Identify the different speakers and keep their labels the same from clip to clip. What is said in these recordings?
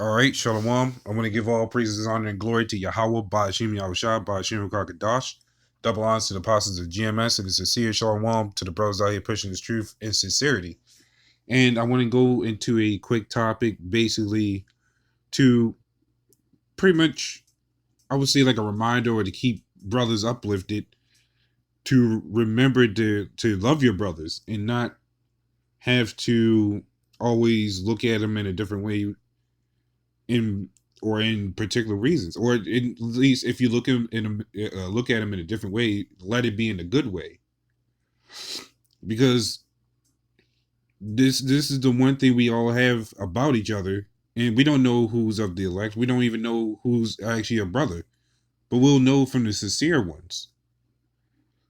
Speaker 1: All right, Shalom. I want to give all praises, honor, and glory to Yahweh, Ba'ashim Yahushua, Ba'ashim Kakadash. Double honors to the apostles of GMS and the sincere Shalom to the brothers out here pushing this truth and sincerity. And I want to go into a quick topic, basically, to pretty much, I would say, like a reminder or to keep brothers uplifted, to remember to love your brothers and not have to always look at them in a different way in in particular reasons, or at least if you look at them in a different way, let it be in a good way, because this is the one thing we all have about each other, and we don't know who's of the elect. We don't even know who's actually a brother, but we'll know from the sincere ones.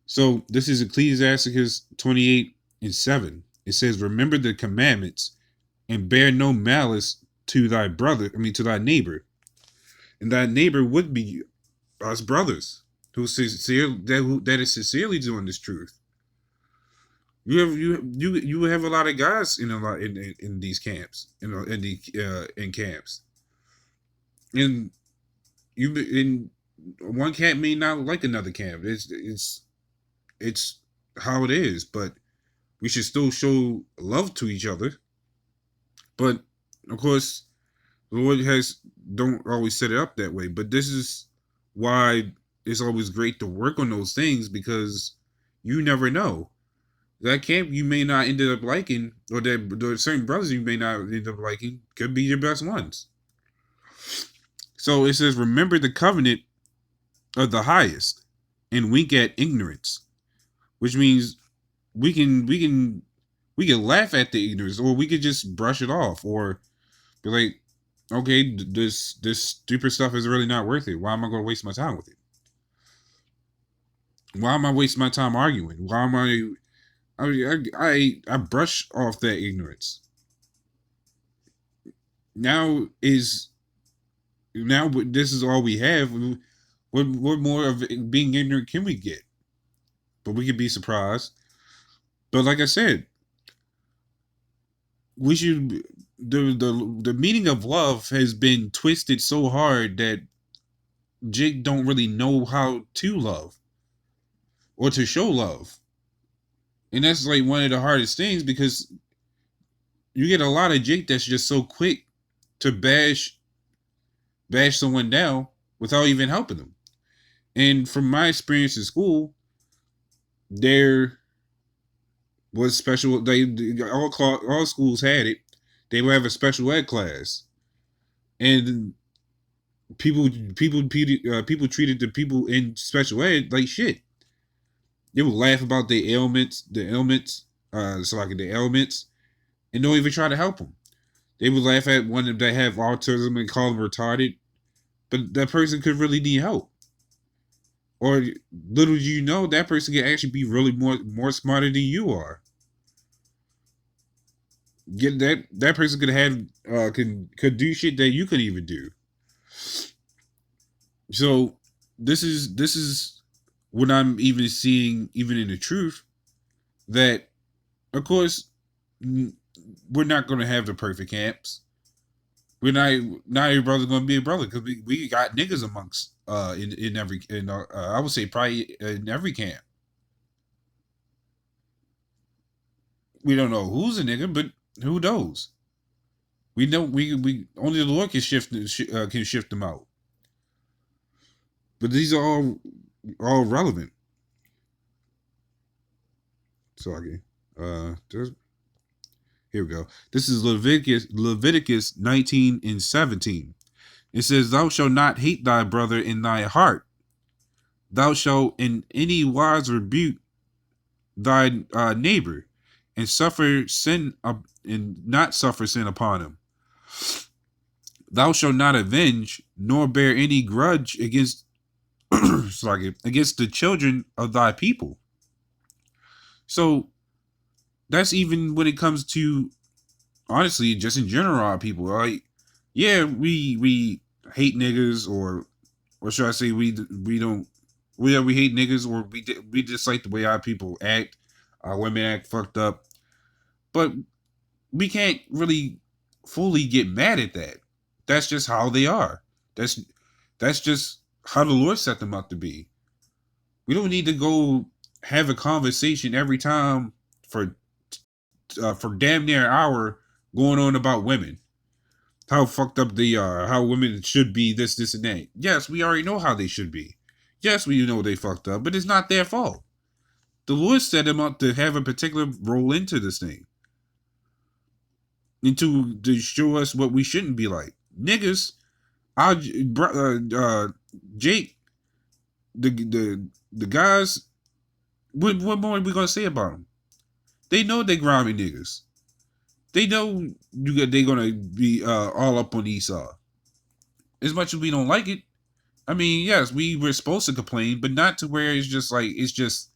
Speaker 1: So this is Ecclesiasticus 28:7. It says, "Remember the commandments and bear no malice to thy brother. I mean, to thy neighbor." And that neighbor would be us brothers that is sincerely doing this truth. You have a lot of guys in these camps, in camps, and you in one camp may not like another camp. It's how it is, but we should still show love to each other. But of course, the Lord has don't always set it up that way. But this is why it's always great to work on those things, because you never know. That camp you may not end up liking, or that there certain brothers you may not end up liking, could be your best ones. So it says, "Remember the covenant of the highest, and wink at ignorance," which means we can laugh at the ignorance, or we could just brush it off, or be like, okay, this stupid stuff is really not worth it. Why am I going to waste my time with it? Why am I wasting my time arguing? Why am I brush off that ignorance. Now this is all we have. What more of being ignorant can we get? But we could be surprised. But like I said, we should the meaning of love has been twisted so hard that Jake don't really know how to love or to show love. And that's like one of the hardest things, because you get a lot of Jake that's just so quick to bash someone down without even helping them. And from my experience in school, there was special. All schools had it. They would have a special ed class, and people treated the people in special ed like shit. They would laugh about the ailments, the ailments, and don't even try to help them. They would laugh at one that have autism and call them retarded, but that person could really need help. Or little do you know, that person can actually be really more smarter than you are. Get that person could have could do shit that you couldn't even do. So this is what I'm even seeing, even in the truth, that of course we're not going to have the perfect camps. We're not every brother's going to be a brother, because we got niggas amongst in every I would say probably in every camp. We don't know who's a nigga, but who knows? We know we only the Lord can shift them out. But these are all relevant. So again, here we go. This is Leviticus 19:17. It says, "Thou shalt not hate thy brother in thy heart. Thou shalt in any wise rebuke thy neighbor, and not suffer sin upon him. Thou shalt not avenge, nor bear any grudge against against the children of thy people." So that's even when it comes to, honestly, just in general, our people. Like, yeah, we hate niggas, or should I say we don't we hate niggas, or we dislike the way our people act. Our women act fucked up, but we can't really fully get mad at that. That's just how they are. That's that's just how the Lord set them up to be. We don't need to go have a conversation every time for damn near an hour going on about women. How fucked up they are, how women should be, this, and that. Yes, we already know how they should be. Yes, we know they fucked up, but it's not their fault. The Lord set them up to have a particular role into this thing. And to show us what we shouldn't be like. Niggas, Jake, the guys, what more are we gonna say about them? They know they grimy niggas. They know they're gonna be all up on Esau. As much as we don't like it, I mean, yes, we were supposed to complain, but not to where it's just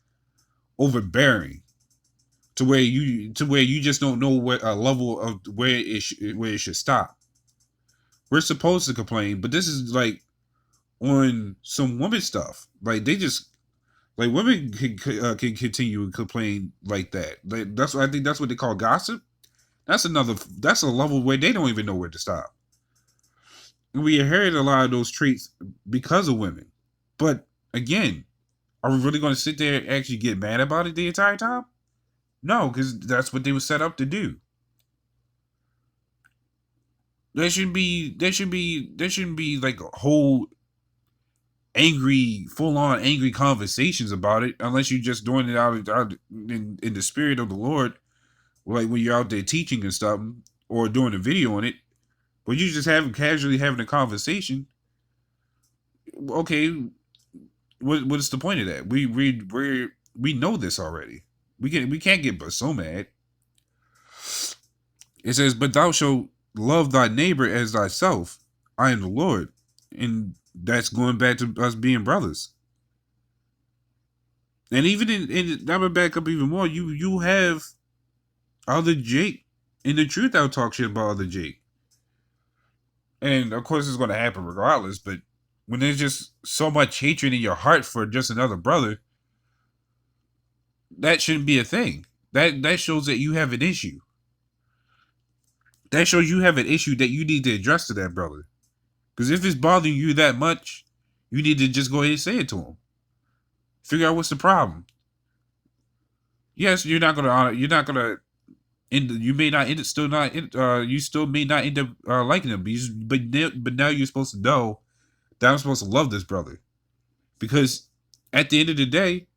Speaker 1: overbearing, to where you just don't know what a level of where it should stop. We're supposed to complain, but this is like on some woman stuff. Like they just like women can continue to complain like that. Like I think that's what they call gossip. That's a level where they don't even know where to stop. And we inherit a lot of those traits because of women. But again, are we really going to sit there and actually get mad about it the entire time? No, because that's what they were set up to do. There shouldn't be like a whole full on angry conversations about it, unless you're just doing it out in the spirit of the Lord, like when you're out there teaching and stuff, or doing a video on it. But you just casually having a conversation. Okay, what's the point of that? We know this already. We can't get but so mad. It says, "But thou shalt love thy neighbor as thyself. I am the Lord," and that's going back to us being brothers. And even in I'm gonna back up even more. You have other Jake in the truth. I'll talk shit about other Jake. And of course, it's going to happen regardless. But when there's just so much hatred in your heart for just another brother, that shouldn't be a thing. That shows that you have an issue. That shows you have an issue that you need to address to that brother. Because if it's bothering you that much, you need to just go ahead and say it to him. Figure out what's the problem. Yes, you're not gonna. You may not end up still not. You still may not end up liking him, but now you're supposed to know that I'm supposed to love this brother, because at the end of the day,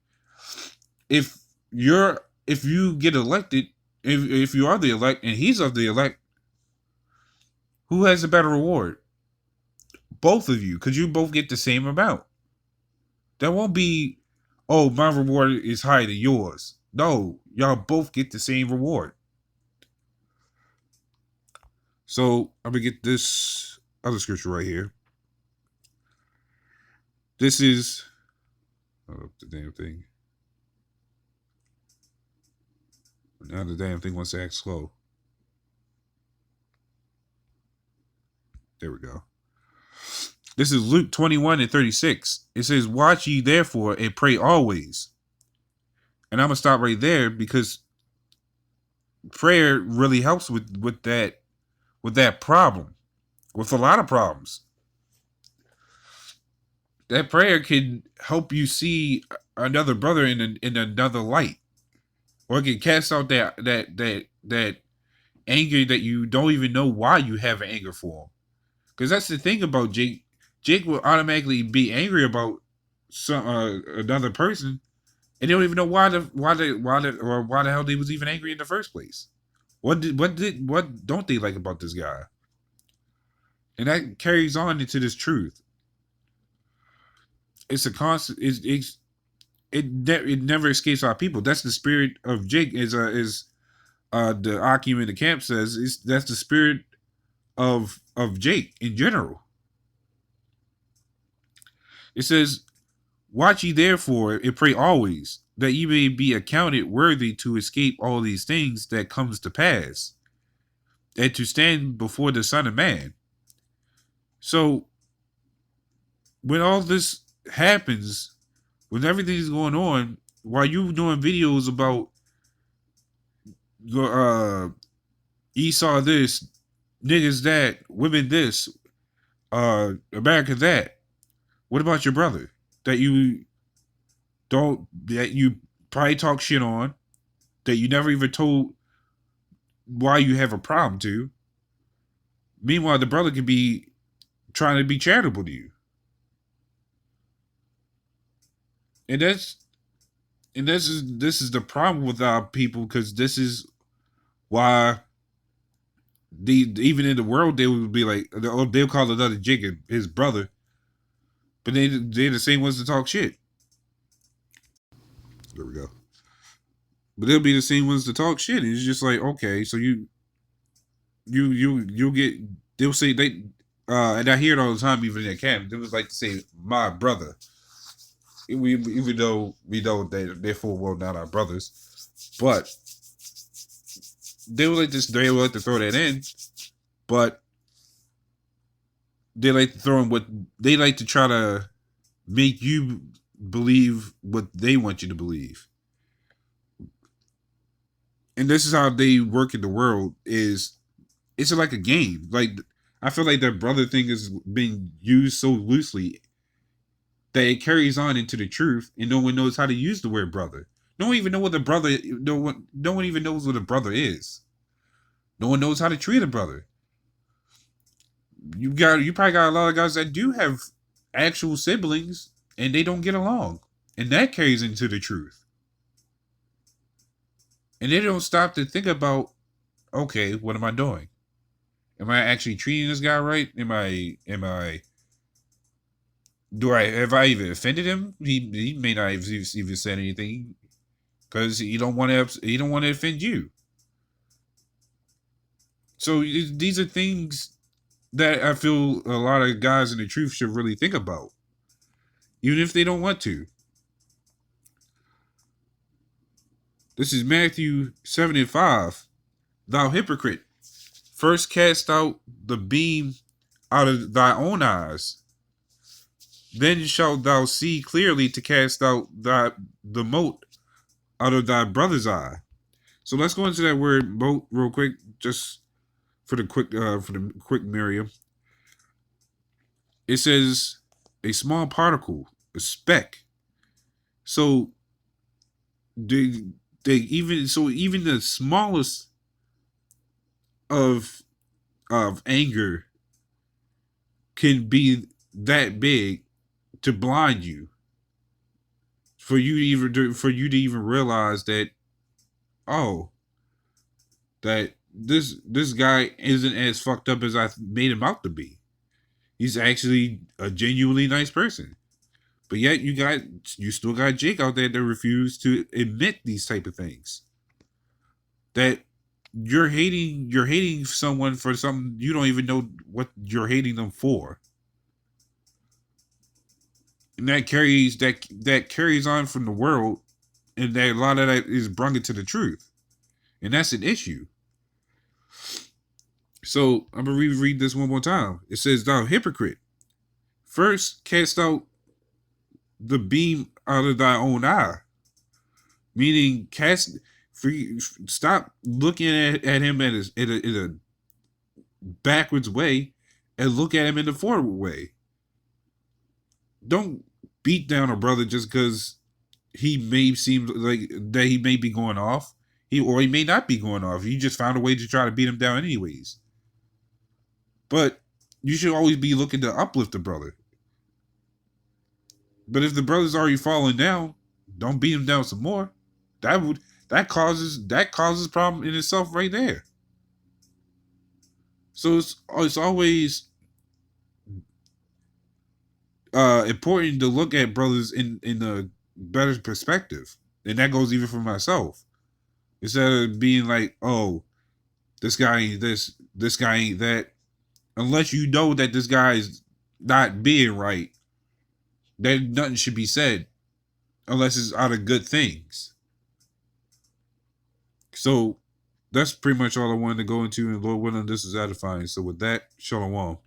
Speaker 1: if you get elected, if you are the elect and he's of the elect, who has a better reward? Both of you, because you both get the same amount. There won't be, oh, my reward is higher than yours. No, y'all both get the same reward. So I'm gonna get this other scripture right here. This is the damn thing. Now the damn thing wants to act slow. There we go. This is Luke 21:36. It says, "Watch ye therefore and pray always." And I'm gonna stop right there, because prayer really helps with that problem, with a lot of problems. That prayer can help you see another brother in another light, or it can cast out that anger that you don't even know why you have an anger for him. Because that's the thing about Jake. Jake will automatically be angry about another person, and they don't even know why the hell they was even angry in the first place. What don't they like about this guy? And that carries on into this truth. It's a constant. It never escapes our people. That's the spirit of Jake. Is the Akim in the camp says, that's the spirit of Jake in general. It says, "Watch ye therefore and pray always, that ye may be accounted worthy to escape all these things that comes to pass, and to stand before the Son of Man." So when all this happens, when everything's going on, while you doing videos about Esau this, niggas that, women this, America that. What about your brother that you probably talk shit on, that you never even told why you have a problem to? Meanwhile, the brother could be trying to be charitable to you. And this is the problem with our people, because this is why even in the world they would be like, they'll call another Jacob his brother, but they're the same ones to talk shit. There we go. But they'll be the same ones to talk shit. And it's just like, okay, so you'll get, they'll say they and I hear it all the time, even in that camp. They was like to say my brother. Even though we know they're full well not our brothers, but they would like this. They would like to throw that in, but they like to throw in what they like to try to make you believe what they want you to believe. And this is how they work in the world. It's like a game. Like, I feel like that brother thing is being used so loosely that it carries on into the truth, and no one knows how to use the word brother. No one even know what the brother. No one even knows what a brother is. No one knows how to treat a brother. You probably got a lot of guys that do have actual siblings and they don't get along, and that carries into the truth. And they don't stop to think about, okay, what am I doing? Am I actually treating this guy right? Am I have I even offended him? He may not have even said anything, because he don't want to offend you. So these are things that I feel a lot of guys in the truth should really think about, even if they don't want to. This is Matthew 7:5. Thou hypocrite, first cast out the beam out of thy own eyes, then shalt thou see clearly to cast out the mote out of thy brother's eye. So let's go into that word mote real quick, just for the quick Merriam. It says a small particle, a speck. So even the smallest of anger can be that big to blind you, for you to even realize that, oh, that this guy isn't as fucked up as I made him out to be. He's actually a genuinely nice person. But yet you still got Jake out there that refuse to admit these type of things. That you're hating someone for something you don't even know what you're hating them for. And that carries on from the world, and that a lot of that is brought into the truth. And that's an issue. So I'm gonna reread this one more time. It says, thou hypocrite, first cast out the beam out of thy own eye. Meaning, stop looking at him in a backwards way, and look at him in the forward way. Don't beat down a brother just because he may seem like that he may be going off. He may not be going off. You just found a way to try to beat him down anyways. But you should always be looking to uplift the brother. But if the brother's already falling down, don't beat him down some more. That causes problem in itself right there. So it's always important to look at brothers in a better perspective, and that goes even for myself. Instead of being like, oh, this guy ain't this guy ain't that. Unless you know that this guy is not being right, then nothing should be said, unless it's out of good things. So that's pretty much all I wanted to go into, and Lord willing, this is edifying. So with that, shalom.